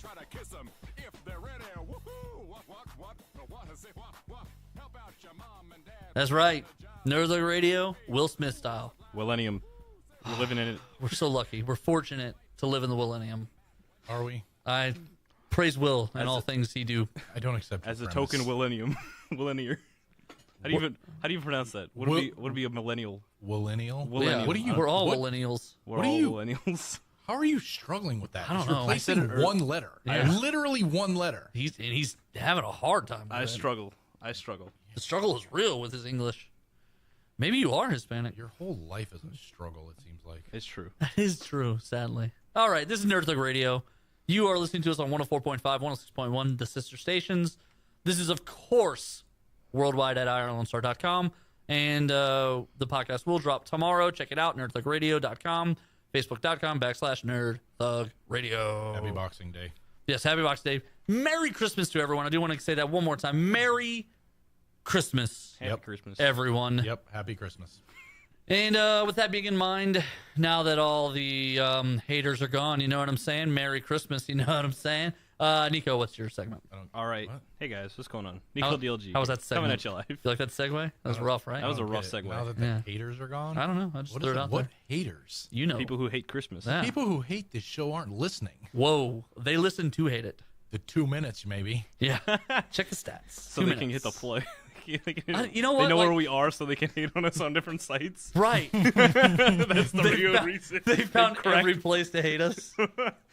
try to kiss them if they're ready. Woohoo! What is it? What? Help out your mom and dad. That's right. Nerdler Radio, Will Smith style. Millennium. We're living in it. We're so lucky. We're fortunate to live in the millennium. Are we? I praise Will and all things he do. I don't accept As a premise. token millennium. Millennier. How do you pronounce that? Would it be a millennial? Millennial? Millennial. What are you? We're all what- millennials. We're What are all you- millennials. How are you struggling with that? I don't He's know. replacing I said it one letter. Yeah. Literally one letter. He's having a hard time with I it. struggle. The struggle is real with his English. Maybe you are Hispanic. Your whole life is a struggle, it seems like. It's true. That is true, sadly. All right, this is Nerd Thug Radio. You are listening to us on 104.5, 106.1, the sister stations. This is, of course, worldwide at IrelandStar.com. And the podcast will drop tomorrow. Check it out, nerdthugradio.com, facebook.com/Nerd Thug Radio. Happy Boxing Day. Yes, happy Boxing Day. Merry Christmas to everyone. I do want to say that one more time. Merry Christmas, Happy Christmas. everyone. Yep. Happy Christmas. And with that being in mind, now that all the haters are gone, you know what I'm saying? Merry Christmas, you know what I'm saying? Nico, what's your segment? All right. What? Hey, guys. What's going on? Nico DLG. How was that Coming segment? at you live. You like that segue? That was rough, right? That was a rough Okay, segue. Now that the Yeah. haters are gone? I don't know. I just What threw is it it? out What there. haters? You know. People who hate Christmas. Yeah. People who hate this show aren't listening. Whoa. They listen to hate it. The 2 minutes, maybe. Yeah. Check the stats. So 2 they can hit minutes. the play. You know what? They know Like- where we are, so they can hate on us on different sites. Right. That's the real found, reason. they found cracked- every place to hate us.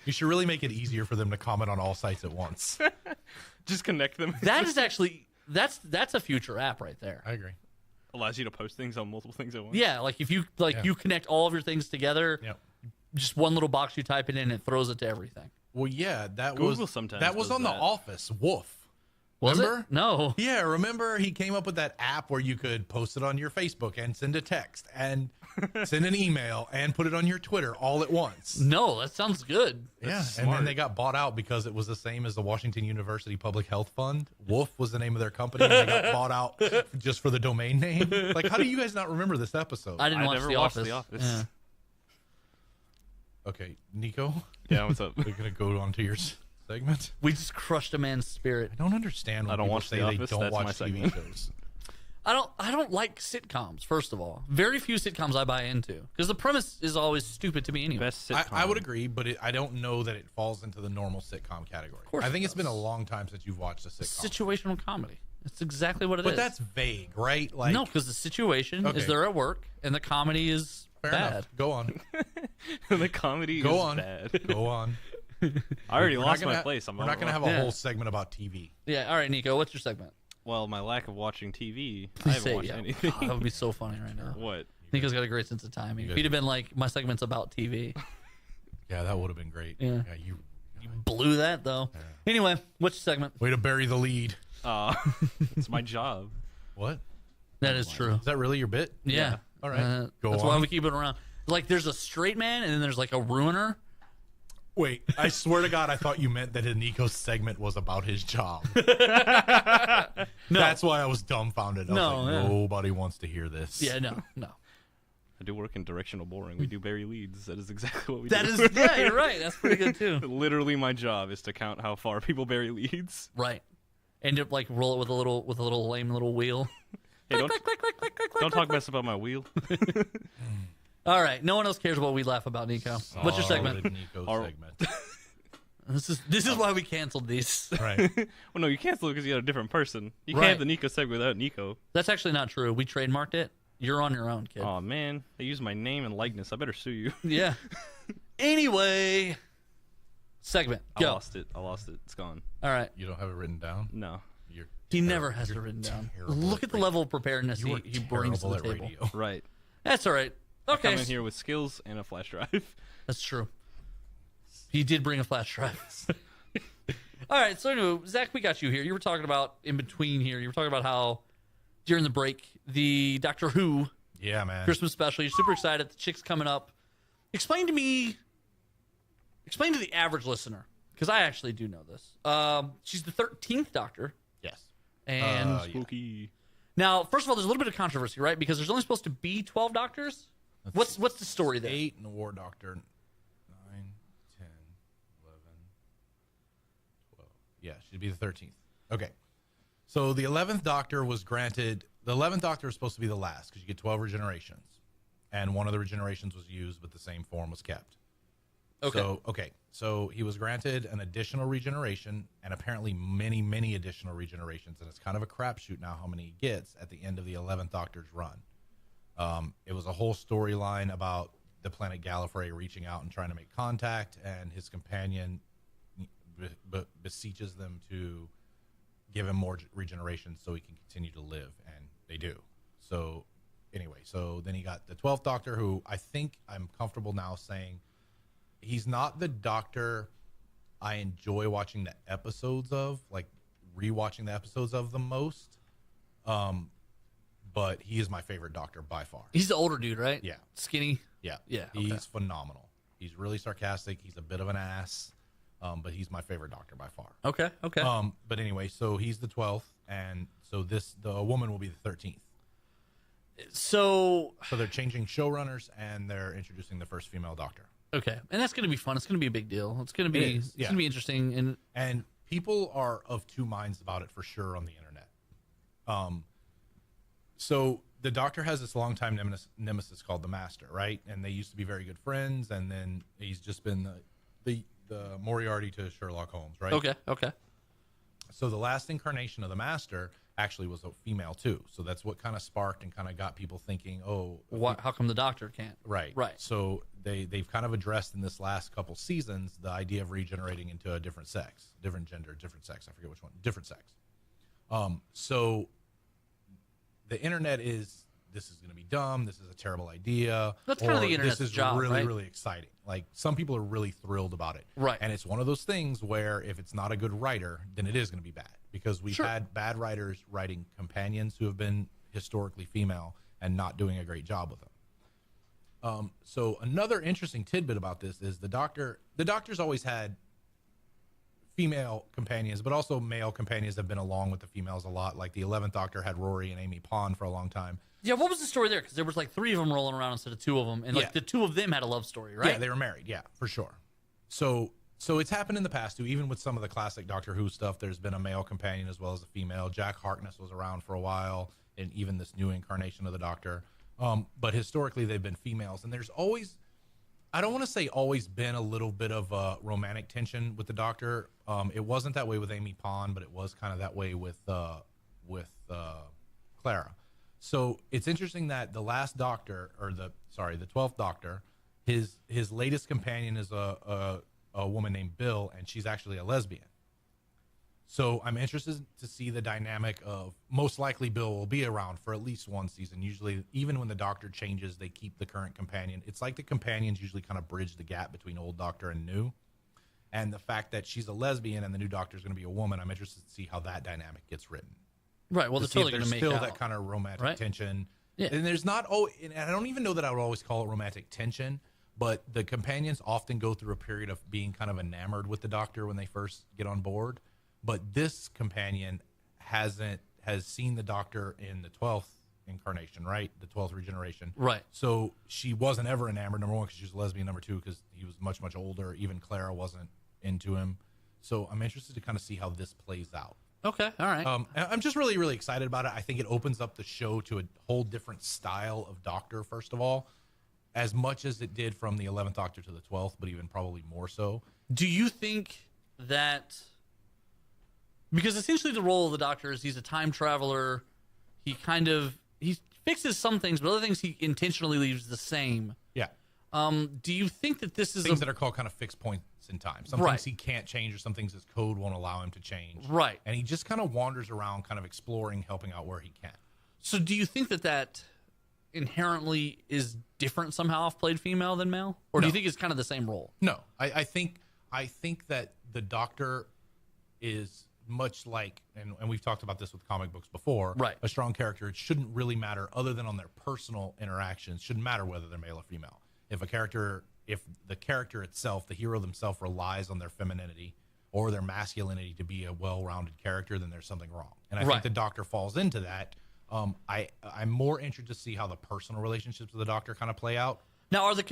You should really make it easier for them to comment on all sites at once. Just connect them. That is actually, that's a future app right there. I agree. Allows you to post things on multiple things at once. Yeah, like if you you connect all of your things together, Yep. just one little box you type it in, it throws it to everything. Well, yeah, that Google was sometimes that was does on The that. Office. Woof. Was Remember? it? No. Yeah, remember he came up with that app where you could post it on your Facebook and send a text and send an email and put it on your Twitter all at once. No, that sounds good. Yeah, and smart. then they got bought out because it was the same as the Washington University Public Health Fund. Woof was the name of their company, and they got bought out just for the domain name. Like, how do you guys not remember this episode? I didn't I watch never The watched Office. The Office. Yeah. Okay, Nico, Yeah, what's up? we're gonna go on to your segment. We just crushed a man's spirit. I don't understand when I don't people watch say The they Office, don't that's my watch TV segment. shows. I don't like sitcoms, first of all. Very few sitcoms I buy into. Because the premise is always stupid to me anyway. Best sitcom. I would agree, but I don't know that it falls into the normal sitcom category. course I think it it's been a does. long time since you've watched a sitcom. Situational comedy. That's exactly what it is. But that's vague, right? Like, no, because the situation Okay. is they're at work, and the comedy is fair bad. enough. Go on. the comedy Go is on. bad. Go on. I already We're lost not gonna my ha- place. We're not going to have a Yeah. whole segment about TV. Yeah, all right, Nico, what's your segment? Well, my lack of watching TV. I Please haven't say it, watched yeah. anything. God, that would be so funny right now. What? Nico's got a great sense of timing. If he'd have been like, my segment's about TV. Yeah, that would have been great. Yeah. You Blew that, though. Anyway, what's your segment? way to bury the lead. It's my job. What? That is true. Is that really your bit? Yeah. All right. Go that's on. why we keep it around. Like, there's a straight man, and then there's like a ruiner. Wait, I swear to God, I thought you meant that Nico's segment was about his job. No. That's why I was dumbfounded. I was No, like, yeah. nobody wants to hear this. Yeah, no. I do work in directional boring. We do bury leads. That is exactly what we That do. is, yeah, you're right. That's pretty good, too. Literally, my job is to count how far people bury leads. Right. And to, like, roll it with a little lame little wheel. Hey, don't talk mess about my wheel. All right. No one else cares what we laugh about, Nico. What's your segment? Solid Nico Our- segment. This is why we canceled these. Right. Well, no, you cancel it because you got a different person. You Right. can't have the Nico segment without Nico. That's actually not true. We trademarked it. You're on your own, kid. Oh man, they use my name and likeness. I better sue you. Yeah. Anyway, segment. I Go. lost it. It's gone. All right. You don't have it written down? No. You're He never terrible. has it You're written down. terrible Look at the radio. level of preparedness You are he brings to the terrible at table. radio. Right. That's all right. Okay. Come in here with skills and a flash drive. That's true. He did bring a flash drive. All right. So, anyway, Zach, we got you here. You were talking about in between here. You were talking about how during the break, the Doctor Who Yeah, man. Christmas special, you're super excited. The chick's coming up. Explain to the average listener, because I actually do know this. She's the 13th Doctor. Yes. And Yeah. Spooky. now, first of all, there's a little bit of controversy, right? Because there's only supposed to be 12 Doctors. What's the story there? 8 in the War Doctor. 9, 10, 11. Yeah, she'd be the 13th. Okay. So the 11th Doctor was granted. The 11th Doctor was supposed to be the last because you get 12 regenerations. And one of the regenerations was used, but the same form was kept. Okay. So he was granted an additional regeneration and apparently many, many additional regenerations. And it's kind of a crapshoot now how many he gets at the end of the 11th Doctor's run. It was a whole storyline about the planet Gallifrey reaching out and trying to make contact, and his companion beseeches them to give him more regeneration so he can continue to live, and they do. So anyway, so then he got the 12th Doctor, who I think I'm comfortable now saying he's not the Doctor I enjoy watching the episodes of, like rewatching the episodes of the most. But he is my favorite Doctor by far. He's the older dude, right? Yeah. Skinny? Yeah. Yeah, He's phenomenal. He's really sarcastic. He's a bit of an ass. But he's my favorite Doctor by far. Okay. But anyway, so he's the 12th, and so the woman will be the 13th. So they're changing showrunners, and they're introducing the first female Doctor. okay, and that's going to be fun. It's going to be a big deal. It's going to be It's going to be interesting. And people are of two minds about it for sure on the internet. So the Doctor has this longtime nemesis called the Master, right? And they used to be very good friends, and then he's just been the Moriarty to Sherlock Holmes, right? Okay. So the last incarnation of the Master actually was a female too. So that's what kind of sparked and kind of got people thinking, How come the Doctor can't? Right. So they've kind of addressed in this last couple seasons the idea of regenerating into a different sex, different gender, different sex. I forget which one. Different sex. So the internet this is going to be dumb. This is a terrible idea. That's kind of the internet's this is job, really, right? really exciting. Like some people are really thrilled about it. Right. And it's one of those things where if it's not a good writer, then it is going to be bad because we've had bad writers writing companions who have been historically female and not doing a great job with them. So another interesting tidbit about this is the Doctor's always had female companions, but also male companions have been along with the females a lot. Like the 11th Doctor had Rory and Amy Pond for a long time. Yeah, what was the story there? Because there was like 3 of them rolling around instead of 2 of them, and like the 2 of them had a love story, right? Yeah, they were married. Yeah, for sure. So it's happened in the past too. Even with some of the classic Doctor Who stuff, there's been a male companion as well as a female. Jack Harkness was around for a while, and even this new incarnation of the Doctor. But historically, they've been females, and there's always, I don't want to say always been a little bit of a romantic tension with the Doctor. It wasn't that way with Amy Pond, but it was kind of that way with Clara. So it's interesting that the last Doctor, or the 12th Doctor, his latest companion is a woman named Bill, and she's actually a lesbian. So I'm interested to see the dynamic of, most likely Bill will be around for at least one season. Usually, even when the Doctor changes, they keep the current companion. It's like the companions usually kind of bridge the gap between old Doctor and new. And the fact that she's a lesbian and the new Doctor is going to be a woman, I'm interested to see how that dynamic gets written. Right. Well, they're totally going to make still out. that kind of romantic tension. Yeah. And there's not, and I don't even know that I would always call it romantic tension, but the companions often go through a period of being kind of enamored with the Doctor when they first get on board. But this companion has seen the Doctor in the 12th incarnation, right? The 12th regeneration. Right. So she wasn't ever enamored, number one, because she was a lesbian, number two, because he was much, much older. Even Clara wasn't into him. So I'm interested to kind of see how this plays out. Okay, all right. I'm just really, really excited about it. I think it opens up the show to a whole different style of Doctor, first of all, as much as it did from the 11th Doctor to the 12th, but even probably more so. Do you think that, because essentially the role of the Doctor is he's a time traveler, he fixes some things, but other things he intentionally leaves the same. Yeah. Do you think that this is things that are called kind of fixed points in time? Some things he can't change, or some things his code won't allow him to change. Right. And he just kind of wanders around, kind of exploring, helping out where he can. So do you think that inherently is different somehow if played female than male? Or do you think it's kind of the same role? No. I think that the Doctor is much like, and we've talked about this with comic books before, right? A strong character, it shouldn't really matter other than on their personal interactions. Shouldn't matter whether they're male or female. If the character itself, the hero themselves, relies on their femininity or their masculinity to be a well-rounded character, then there's something wrong. And I think the Doctor falls into that. I'm more interested to see how the personal relationships of the Doctor kind of play out. Now, are there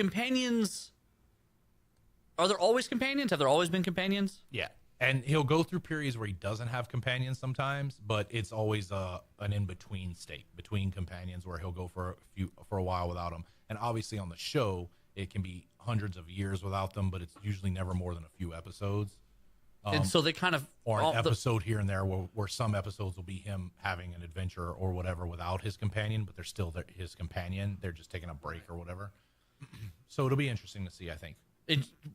always companions? Have there always been companions? Yeah. And he'll go through periods where he doesn't have companions sometimes, but it's always an in-between state between companions where he'll go for a while without them. And obviously on the show, it can be hundreds of years without them, but it's usually never more than a few episodes. And so they kind of Or an episode here and there where some episodes will be him having an adventure or whatever without his companion, but they're still his companion. They're just taking a break or whatever. So it'll be interesting to see, I think.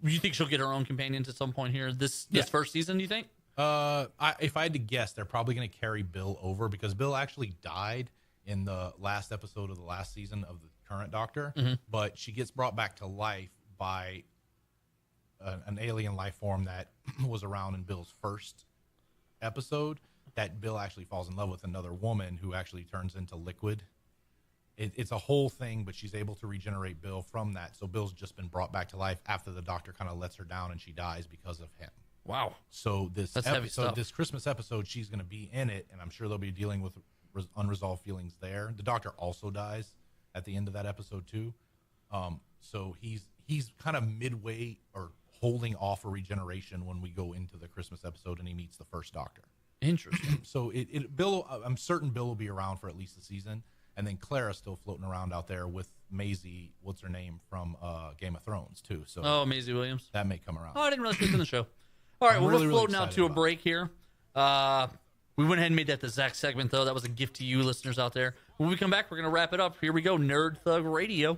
You think she'll get her own companions at some point here this first season, you think? If I had to guess, they're probably going to carry Bill over because Bill actually died in the last episode of the last season of the current Doctor, but she gets brought back to life by an alien life form that was around in Bill's first episode that Bill actually falls in love with another woman who actually turns into liquid. It's a whole thing, but she's able to regenerate Bill from that. So Bill's just been brought back to life after the Doctor kind of lets her down and she dies because of him. Wow. So That's heavy stuff. this Christmas episode, she's going to be in it, and I'm sure they'll be dealing with unresolved feelings there. The Doctor also dies at the end of that episode too. So he's kind of midway or holding off a regeneration when we go into the Christmas episode and he meets the first Doctor. Interesting. So Bill, I'm certain Bill will be around for at least a season. And then Clara's still floating around out there with Maisie, what's her name, from Game of Thrones, too. So Maisie Williams. that may come around. Oh, I didn't realize she was in the show. All right, we're floating out to a break here. We went ahead and made that the Zach segment, though. That was a gift to you listeners out there. When we come back, we're going to wrap it up. Here we go, Nerd Thug Radio.